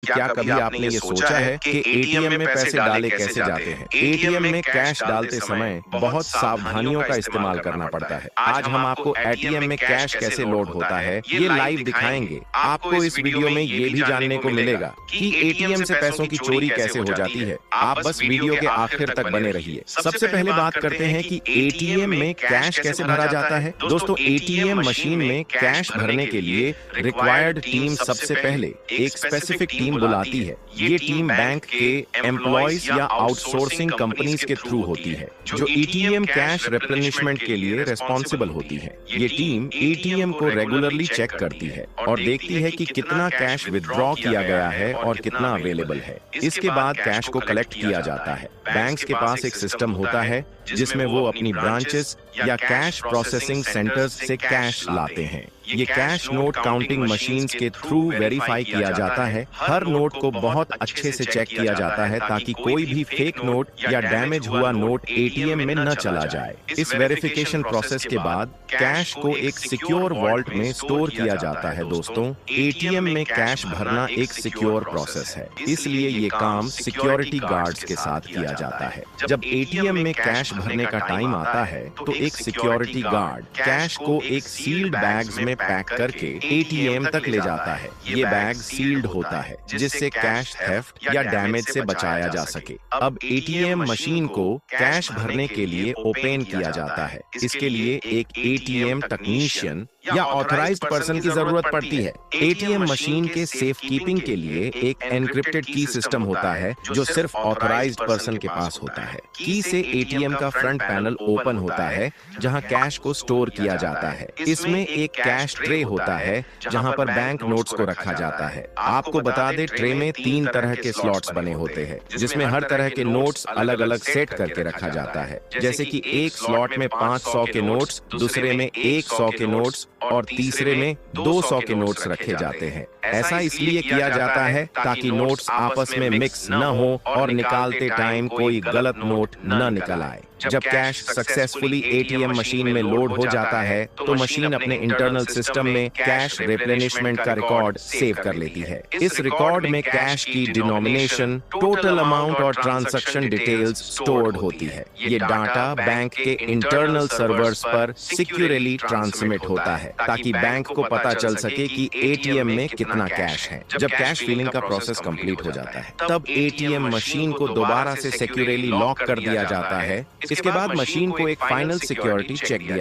क्या कभी आपने ये सोचा है कि एटीएम में पैसे डाले कैसे जाते हैं? एटीएम में कैश डालते समय बहुत सावधानियों का इस्तेमाल करना पड़ता है। आज हम आपको एटीएम में कैश कैसे लोड होता है, ये लाइव दिखाएंगे। आपको इस वीडियो में ये भी जानने को मिलेगा कि एटीएम से पैसों की चोरी कैसे हो जाती है। आप बस वीडियो के आखिर तक बने रहिए। सबसे पहले बात करते हैं कि एटीएम में कैश कैसे भरा जाता है। दोस्तों, एटीएम मशीन में कैश भरने के लिए रिक्वायर्ड टीम सबसे पहले एक स्पेसिफिक टीम बुलाती है। ये टीम बैंक के एम्प्लॉयज या आउटसोर्सिंग कंपनीज के थ्रू होती है, जो एटीएम कैश रिप्लेनिशमेंट के लिए रिस्पॉन्सिबल होती है। ये टीम एटीएम को रेगुलरली चेक करती है और देखती है कि कितना कैश विथड्रॉ किया गया है और कितना अवेलेबल है। इसके बाद कैश को कलेक्ट किया जाता है। बैंक्स के पास एक सिस्टम होता है जिसमें वो अपनी ब्रांचेस या कैश प्रोसेसिंग सेंटर्स से कैश लाते हैं। ये कैश नोट काउंटिंग मशीन्स के थ्रू वेरीफाई किया जाता है। हर नोट को बहुत अच्छे से चेक किया जाता है ताकि कोई भी फेक नोट या डैमेज हुआ नोट एटीएम में न चला जाए। इस वेरिफिकेशन प्रोसेस के बाद कैश को एक सिक्योर वॉल्ट में स्टोर किया जाता है। दोस्तों, एटीएम में कैश भरना एक सिक्योर प्रोसेस है, इसलिए ये काम सिक्योरिटी गार्ड्स के साथ किया जाता है। जब एटीएम में कैश भरने का टाइम आता है तो एक सिक्योरिटी गार्ड कैश को एक सील्ड बैग्स में पैक करके एटीएम तक ले जाता है। ये बैग सील्ड होता है जिससे कैश थेफ्ट या डैमेज से बचाया जा सके। अब एटीएम मशीन को कैश भरने के लिए ओपन किया जाता है। इसके लिए एक एटीएम टेक्नीशियन या ऑथराइज्ड पर्सन की जरूरत पड़ती है। एटीएम मशीन के सेफ कीपिंग के लिए एक एनक्रिप्टेड की सिस्टम होता है जो सिर्फ ऑथराइज्ड पर्सन के पास होता है। की से एटीएम का फ्रंट पैनल ओपन होता है जहां कैश को स्टोर किया जाता है। इसमें एक कैश ट्रे होता है जहां पर बैंक नोट्स को रखा जाता है। आपको बता दें, ट्रे में 3 तरह के स्लॉट्स बने होते हैं जिसमें हर तरह के नोट्स अलग अलग सेट करके रखा जाता है। जैसे कि एक स्लॉट में 500 के नोट्स, दूसरे में 100 के नोट्स और तीसरे में 200 के नोट्स रखे जाते हैं। ऐसा इसलिए किया जाता है ताकि नोट्स आपस में मिक्स न हो और निकालते टाइम कोई गलत नोट न निकल आए। जब कैश सक्सेसफुली एटीएम मशीन में लोड हो जाता है तो मशीन अपने इंटरनल सिस्टम में कैश रिप्लेनिशमेंट का रिकॉर्ड सेव कर लेती है। इस रिकॉर्ड में कैश की डिनोमिनेशन, टोटल अमाउंट और ट्रांजैक्शन डिटेल्स स्टोर्ड होती है। ये डाटा बैंक के इंटरनल सर्वर्स पर सिक्योरली ट्रांसमिट होता है ताकि बैंक को पता चल सके कि एटीएम में कितना कैश है। जब कैश फिलिंग का प्रोसेस कंप्लीट हो जाता है तब एटीएम मशीन को दोबारा से सिक्योरली लॉक कर दिया जाता है। इसके बाद मशीन को एक फाइनल सिक्योरिटी चेक दिया